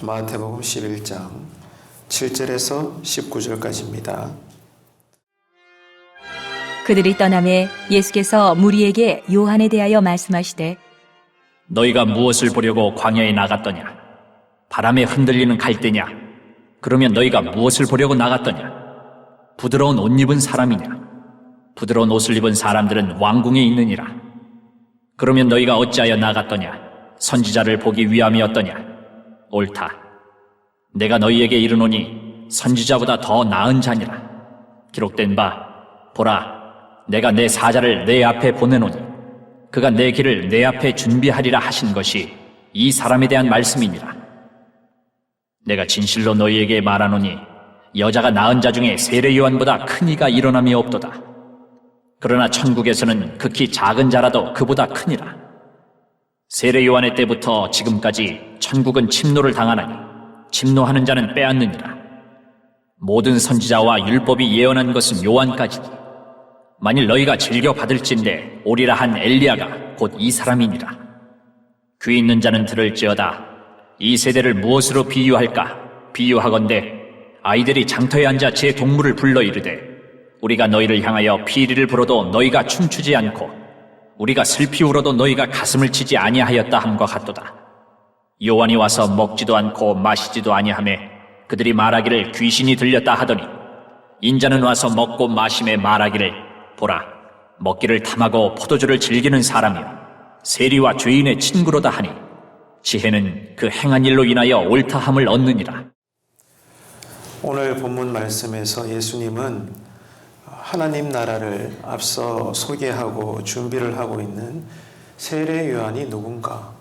마태복음 11장 7절에서 19절까지입니다. 그들이 떠나매 예수께서 무리에게 요한에 대하여 말씀하시되 너희가 무엇을 보려고 광야에 나갔더냐? 바람에 흔들리는 갈대냐? 그러면 너희가 무엇을 보려고 나갔더냐? 부드러운 옷 입은 사람이냐? 부드러운 옷을 입은 사람들은 왕궁에 있느니라. 그러면 너희가 어찌하여 나갔더냐? 선지자를 보기 위함이었더냐? 옳다. 내가 너희에게 이르노니 선지자보다 더 나은 자니라. 기록된 바 보라, 내가 내 사자를 내 앞에 보내노니 그가 내 길을 내 앞에 준비하리라 하신 것이 이 사람에 대한 말씀이니라. 내가 진실로 너희에게 말하노니 여자가 낳은 자 중에 세례 요한보다 큰 이가 일어남이 없도다. 그러나 천국에서는 극히 작은 자라도 그보다 크니라. 세례 요한의 때부터 지금까지 천국은 침노를 당하나니 침노하는 자는 빼앗느니라. 모든 선지자와 율법이 예언한 것은 요한까지니 만일 너희가 즐겨 받을진대 오리라 한 엘리야가 곧 이 사람이니라. 귀 있는 자는 들을지어다. 이 세대를 무엇으로 비유할까? 비유하건대 아이들이 장터에 앉아 제 동물을 불러 이르되 우리가 너희를 향하여 피리를 불어도 너희가 춤추지 않고 우리가 슬피 울어도 너희가 가슴을 치지 아니하였다 함과 같도다. 요한이 와서 먹지도 않고 마시지도 아니하매 그들이 말하기를 귀신이 들렸다 하더니 인자는 와서 먹고 마심에 말하기를 보라, 먹기를 탐하고 포도주를 즐기는 사람이요 세리와 죄인의 친구로다 하니 지혜는 그 행한 일로 인하여 옳다함을 얻느니라. 오늘 본문 말씀에서 예수님은 하나님 나라를 앞서 소개하고 준비를 하고 있는 세례 요한이 누군가,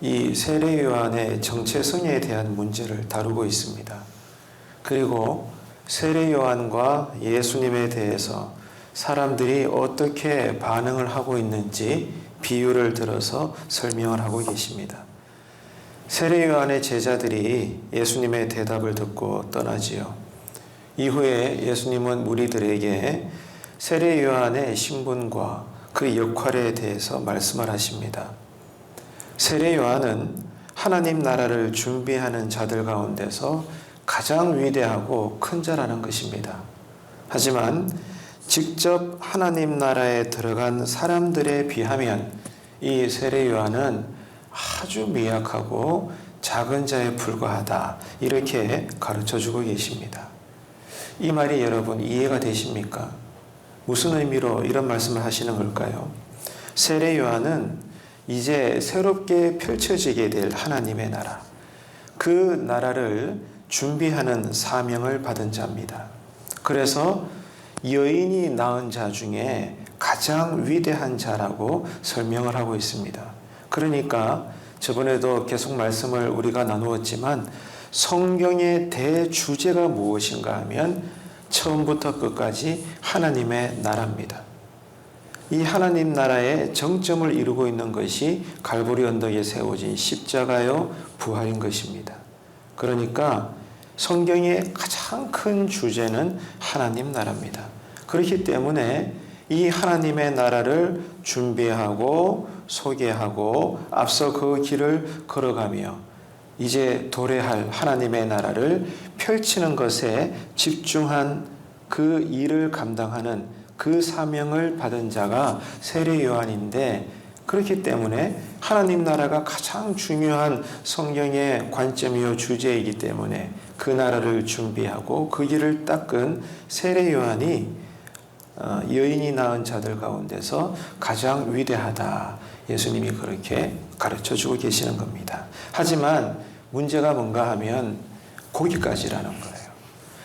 이 세례 요한의 정체성에 대한 문제를 다루고 있습니다. 그리고 세례 요한과 예수님에 대해서 사람들이 어떻게 반응을 하고 있는지 비유를 들어서 설명을 하고 계십니다. 세례 요한의 제자들이 예수님의 대답을 듣고 떠나지요. 이후에 예수님은 무리들에게 세례 요한의 신분과 그 역할에 대해서 말씀을 하십니다. 세례 요한은 하나님 나라를 준비하는 자들 가운데서 가장 위대하고 큰 자라는 것입니다. 하지만 직접 하나님 나라에 들어간 사람들에 비하면 이 세례 요한은 아주 미약하고 작은 자에 불과하다, 이렇게 가르쳐주고 계십니다. 이 말이 여러분 이해가 되십니까? 무슨 의미로 이런 말씀을 하시는 걸까요? 세례 요한은 이제 새롭게 펼쳐지게 될 하나님의 나라, 그 나라를 준비하는 사명을 받은 자입니다. 그래서 여인이 낳은 자 중에 가장 위대한 자라고 설명을 하고 있습니다. 그러니까 저번에도 계속 말씀을 우리가 나누었지만 성경의 대주제가 무엇인가 하면 처음부터 끝까지 하나님의 나라입니다. 이 하나님 나라의 정점을 이루고 있는 것이 갈보리 언덕에 세워진 십자가요 부활인 것입니다. 그러니까 성경의 가장 큰 주제는 하나님 나라입니다. 그렇기 때문에 이 하나님의 나라를 준비하고 소개하고 앞서 그 길을 걸어가며 이제 도래할 하나님의 나라를 펼치는 것에 집중한 그 일을 감당하는 그 사명을 받은 자가 세례 요한인데, 그렇기 때문에 하나님 나라가 가장 중요한 성경의 관점이요 주제이기 때문에 그 나라를 준비하고 그 길을 닦은 세례 요한이 여인이 낳은 자들 가운데서 가장 위대하다, 예수님이 그렇게 가르쳐주고 계시는 겁니다. 하지만 문제가 뭔가 하면 거기까지라는 거예요.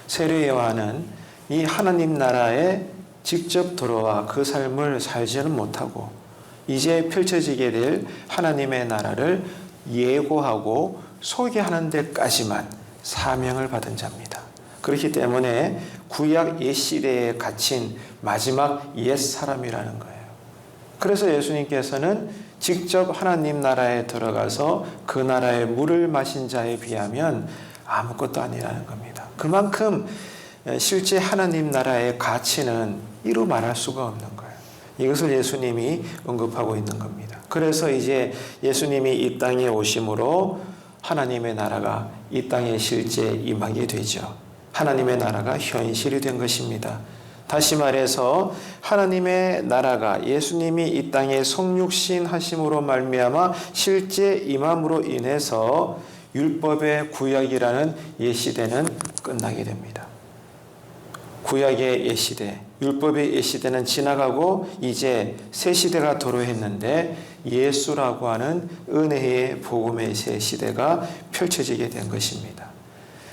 세례 요한은 이 하나님 나라에 직접 들어와 그 삶을 살지는 못하고 이제 펼쳐지게 될 하나님의 나라를 예고하고 소개하는 데까지만 사명을 받은 자입니다. 그렇기 때문에 구약 옛시대에 갇힌 마지막 옛사람이라는 거예요. 그래서 예수님께서는 직접 하나님 나라에 들어가서 그 나라의 물을 마신 자에 비하면 아무것도 아니라는 겁니다. 그만큼 실제 하나님 나라의 가치는 이루 말할 수가 없는 거예요. 이것을 예수님이 언급하고 있는 겁니다. 그래서 이제 예수님이 이 땅에 오심으로 하나님의 나라가 이 땅에 실제 임하게 되죠. 하나님의 나라가 현실이 된 것입니다. 다시 말해서 하나님의 나라가 예수님이 이 땅에 성육신 하심으로 말미암아 실제 임함으로 인해서 율법의 구약이라는 옛시대는 끝나게 됩니다. 구약의 옛시대, 율법의 옛시대는 지나가고 이제 새 시대가 도래했는데 예수라고 하는 은혜의 복음의 새 시대가 펼쳐지게 된 것입니다.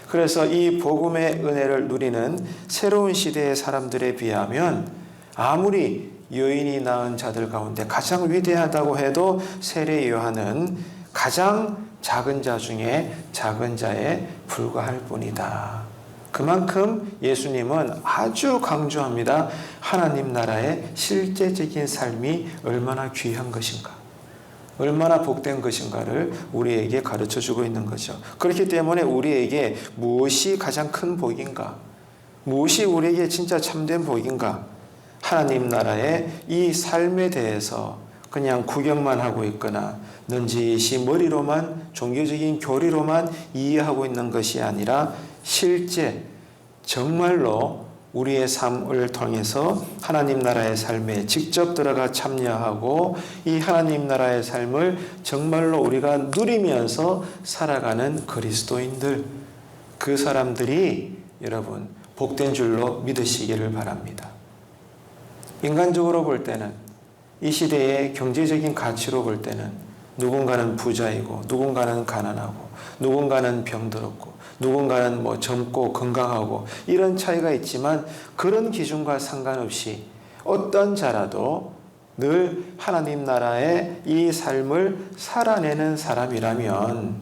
그래서 이 복음의 은혜를 누리는 새로운 시대의 사람들에 비하면 아무리 여인이 낳은 자들 가운데 가장 위대하다고 해도 세례 요한은 가장 작은 자 중에 작은 자에 불과할 뿐이다. 그만큼 예수님은 아주 강조합니다. 하나님 나라의 실제적인 삶이 얼마나 귀한 것인가, 얼마나 복된 것인가를 우리에게 가르쳐주고 있는 거죠. 그렇기 때문에 우리에게 무엇이 가장 큰 복인가, 무엇이 우리에게 진짜 참된 복인가, 하나님 나라의 이 삶에 대해서 그냥 구경만 하고 있거나 넌지시 머리로만 종교적인 교리로만 이해하고 있는 것이 아니라 실제 정말로 우리의 삶을 통해서 하나님 나라의 삶에 직접 들어가 참여하고 이 하나님 나라의 삶을 정말로 우리가 누리면서 살아가는 그리스도인들, 그 사람들이 여러분 복된 줄로 믿으시기를 바랍니다. 인간적으로 볼 때는, 이 시대의 경제적인 가치로 볼 때는 누군가는 부자이고 누군가는 가난하고 누군가는 병들었고 누군가는 젊고 건강하고 이런 차이가 있지만 그런 기준과 상관없이 어떤 자라도 늘 하나님 나라의 이 삶을 살아내는 사람이라면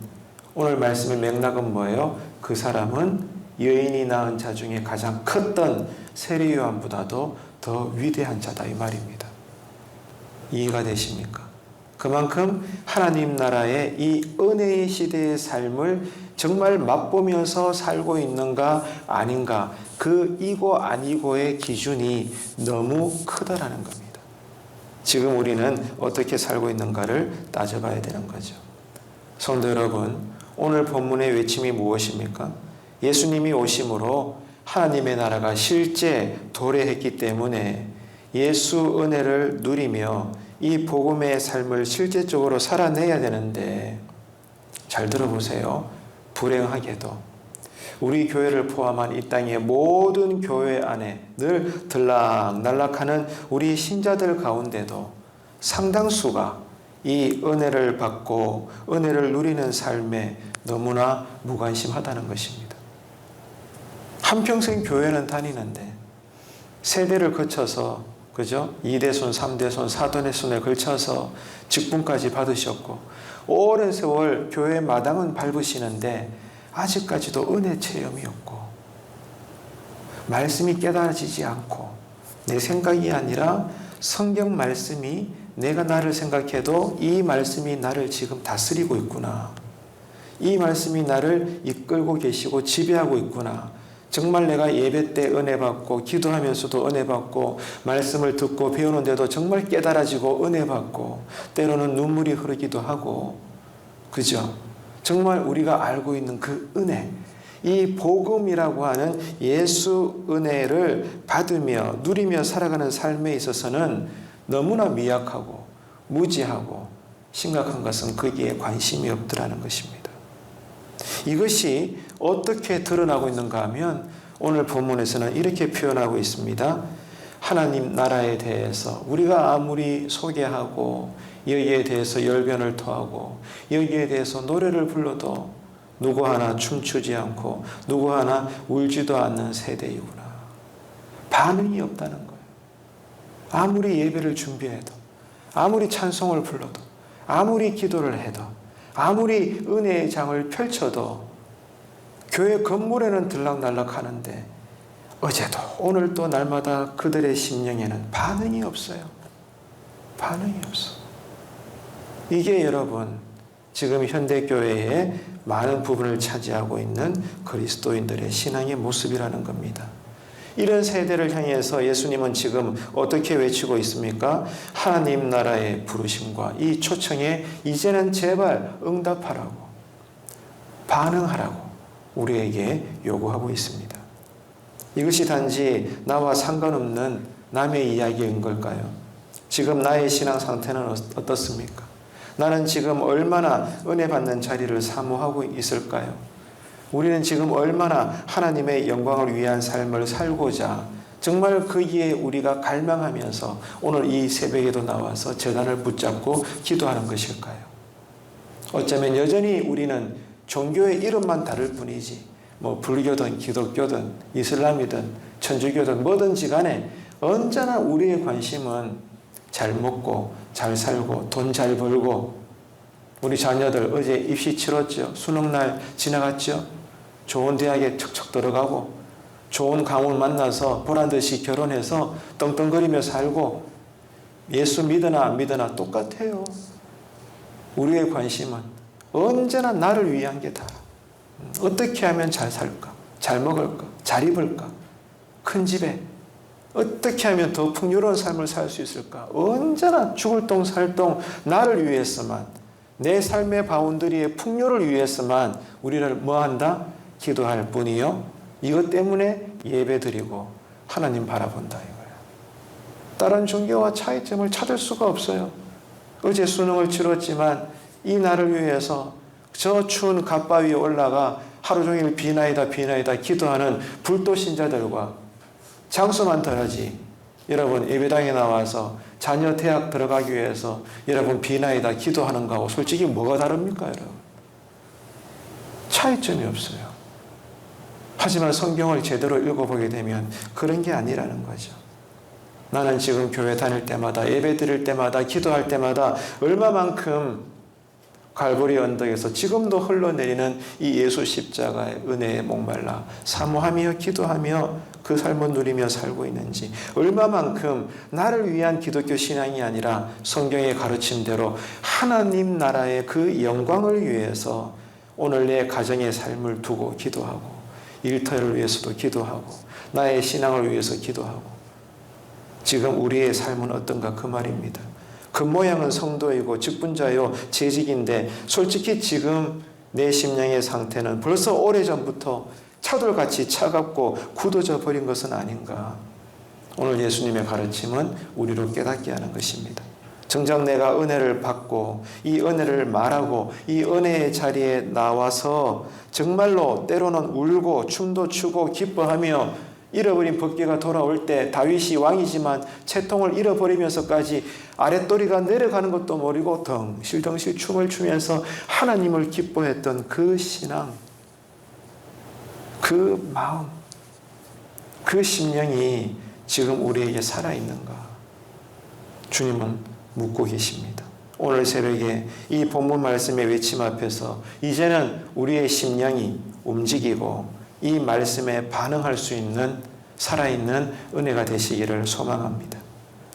오늘 말씀의 맥락은 뭐예요? 그 사람은 여인이 낳은 자 중에 가장 컸던 세례 요한보다도 더 위대한 자다 이 말입니다. 이해가 되십니까? 그만큼 하나님 나라의 이 은혜의 시대의 삶을 정말 맛보면서 살고 있는가 아닌가, 그 이고 아니고의 기준이 너무 크다라는 겁니다. 지금 우리는 어떻게 살고 있는가를 따져봐야 되는 거죠. 성도 여러분, 오늘 본문의 외침이 무엇입니까? 예수님이 오심으로 하나님의 나라가 실제 도래했기 때문에 예수 은혜를 누리며 이 복음의 삶을 실제적으로 살아내야 되는데, 잘 들어보세요. 불행하게도 우리 교회를 포함한 이 땅의 모든 교회 안에 늘 들락날락하는 우리 신자들 가운데도 상당수가 이 은혜를 받고 은혜를 누리는 삶에 너무나 무관심하다는 것입니다. 한평생 교회는 다니는데 세대를 거쳐서, 그죠? 2대손, 3대손, 4대손에 걸쳐서 직분까지 받으셨고 오랜 세월 교회 마당은 밟으시는데 아직까지도 은혜 체험이 없고 말씀이 깨달아지지 않고 내 생각이 아니라 성경 말씀이 내가 나를 생각해도 이 말씀이 나를 지금 다스리고 있구나, 이 말씀이 나를 이끌고 계시고 지배하고 있구나, 정말 내가 예배 때 은혜 받고 기도하면서도 은혜 받고 말씀을 듣고 배우는데도 정말 깨달아지고 은혜 받고 때로는 눈물이 흐르기도 하고, 그죠? 정말 우리가 알고 있는 그 은혜, 이 복음이라고 하는 예수 은혜를 받으며 누리며 살아가는 삶에 있어서는 너무나 미약하고 무지하고 심각한 것은 거기에 관심이 없더라는 것입니다. 이것이 어떻게 드러나고 있는가 하면 오늘 본문에서는 이렇게 표현하고 있습니다. 하나님 나라에 대해서 우리가 아무리 소개하고 여기에 대해서 열변을 토하고 여기에 대해서 노래를 불러도 누구 하나 춤추지 않고 누구 하나 울지도 않는 세대이구나. 반응이 없다는 거예요. 아무리 예배를 준비해도, 아무리 찬송을 불러도, 아무리 기도를 해도, 아무리 은혜의 장을 펼쳐도 교회 건물에는 들락날락 하는데 어제도 오늘도 날마다 그들의 심령에는 반응이 없어요. 반응이 없어. 이게 여러분 지금 현대교회의 많은 부분을 차지하고 있는 그리스도인들의 신앙의 모습이라는 겁니다. 이런 세대를 향해서 예수님은 지금 어떻게 외치고 있습니까? 하나님 나라의 부르심과 이 초청에 이제는 제발 응답하라고. 반응하라고 우리에게 요구하고 있습니다. 이것이 단지 나와 상관없는 남의 이야기인 걸까요? 지금 나의 신앙 상태는 어떻습니까? 나는 지금 얼마나 은혜 받는 자리를 사모하고 있을까요? 우리는 지금 얼마나 하나님의 영광을 위한 삶을 살고자 정말 거기에 우리가 갈망하면서 오늘 이 새벽에도 나와서 제단을 붙잡고 기도하는 것일까요? 어쩌면 여전히 우리는 종교의 이름만 다를 뿐이지 불교든 기독교든 이슬람이든 천주교든 뭐든지 간에 언제나 우리의 관심은 잘 먹고 잘 살고 돈 잘 벌고 우리 자녀들 어제 입시 치렀죠. 수능날 지나갔죠. 좋은 대학에 척척 들어가고 좋은 가문 만나서 보란듯이 결혼해서 떵떵거리며 살고 예수 믿으나 안 믿으나 똑같아요. 우리의 관심은 언제나 나를 위한 게 다. 어떻게 하면 잘 살까? 잘 먹을까? 잘 입을까? 큰 집에 어떻게 하면 더 풍요로운 삶을 살 수 있을까? 언제나 죽을 똥 살 똥 나를 위해서만 내 삶의 바운더리의 풍요를 위해서만 우리를 뭐한다? 기도할 뿐이요. 이것 때문에 예배드리고 하나님 바라본다 이거예요. 다른 종교와 차이점을 찾을 수가 없어요. 어제 수능을 치렀지만 이 날을 위해서 저 추운 갓바 위에 올라가 하루 종일 비나이다 기도하는 불도 신자들과 장수만 다르지. 여러분 예배당에 나와서 자녀 대학 들어가기 위해서 여러분 비나이다 기도하는 거하고 솔직히 뭐가 다릅니까 여러분? 차이점이 없어요. 하지만 성경을 제대로 읽어보게 되면 그런 게 아니라는 거죠. 나는 지금 교회 다닐 때마다 예배 드릴 때마다 기도할 때마다 얼마만큼 갈보리 언덕에서 지금도 흘러내리는 이 예수 십자가의 은혜에 목말라 사모하며 기도하며 그 삶을 누리며 살고 있는지 얼마만큼 나를 위한 기독교 신앙이 아니라 성경의 가르침대로 하나님 나라의 그 영광을 위해서 오늘 내 가정의 삶을 두고 기도하고 일터를 위해서도 기도하고 나의 신앙을 위해서 기도하고 지금 우리의 삶은 어떤가 그 말입니다. 그 모양은 성도이고 직분자요 재직인데 솔직히 지금 내 심령의 상태는 벌써 오래전부터 차돌같이 차갑고 굳어져 버린 것은 아닌가. 오늘 예수님의 가르침은 우리로 깨닫게 하는 것입니다. 정작 내가 은혜를 받고 이 은혜를 말하고 이 은혜의 자리에 나와서 정말로 때로는 울고 춤도 추고 기뻐하며 잃어버린 법궤가 돌아올 때 다윗이 왕이지만 채통을 잃어버리면서까지 아랫도리가 내려가는 것도 모르고 덩실덩실 춤을 추면서 하나님을 기뻐했던 그 신앙, 그 마음, 그 심령이 지금 우리에게 살아있는가? 주님은 묻고 계십니다. 오늘 새벽에 이 본문 말씀의 외침 앞에서 이제는 우리의 심령이 움직이고 이 말씀에 반응할 수 있는 살아있는 은혜가 되시기를 소망합니다.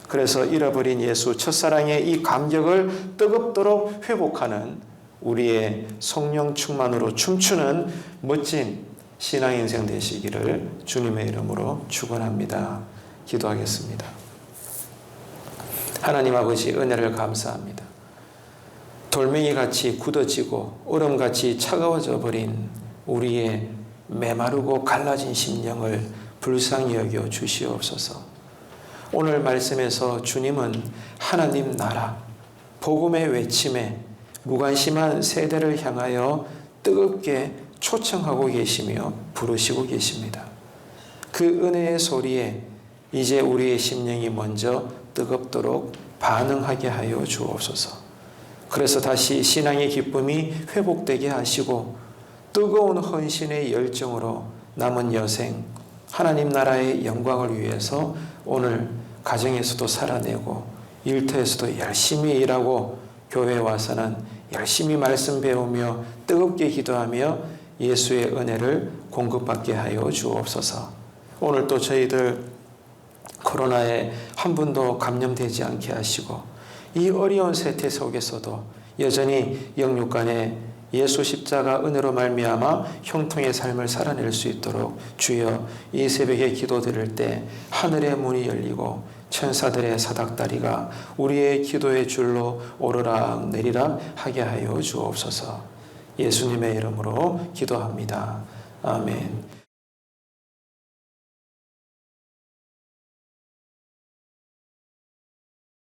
그래서 잃어버린 예수 첫사랑의 이 감격을 뜨겁도록 회복하는 우리의 성령 충만으로 춤추는 멋진 신앙인생 되시기를 주님의 이름으로 축원합니다. 기도하겠습니다. 하나님 아버지 은혜를 감사합니다. 돌멩이같이 굳어지고 얼음같이 차가워져 버린 우리의 메마르고 갈라진 심령을 불쌍히 여겨 주시옵소서. 오늘 말씀에서 주님은 하나님 나라, 복음의 외침에 무관심한 세대를 향하여 뜨겁게 초청하고 계시며 부르시고 계십니다. 그 은혜의 소리에 이제 우리의 심령이 먼저 뜨겁도록 반응하게 하여 주옵소서. 그래서 다시 신앙의 기쁨이 회복되게 하시고 뜨거운 헌신의 열정으로 남은 여생 하나님 나라의 영광을 위해서 오늘 가정에서도 살아내고 일터에서도 열심히 일하고 교회에 와서는 열심히 말씀 배우며 뜨겁게 기도하며 예수의 은혜를 공급받게 하여 주옵소서. 오늘 또 저희들 코로나에 한 분도 감염되지 않게 하시고 이 어려운 세태 속에서도 여전히 영육간에 예수 십자가 은혜로 말미암아 형통의 삶을 살아낼 수 있도록 주여 이 새벽에 기도드릴 때 하늘의 문이 열리고 천사들의 사닥다리가 우리의 기도의 줄로 오르락 내리락 하게 하여 주옵소서. 예수님의 이름으로 기도합니다. 아멘.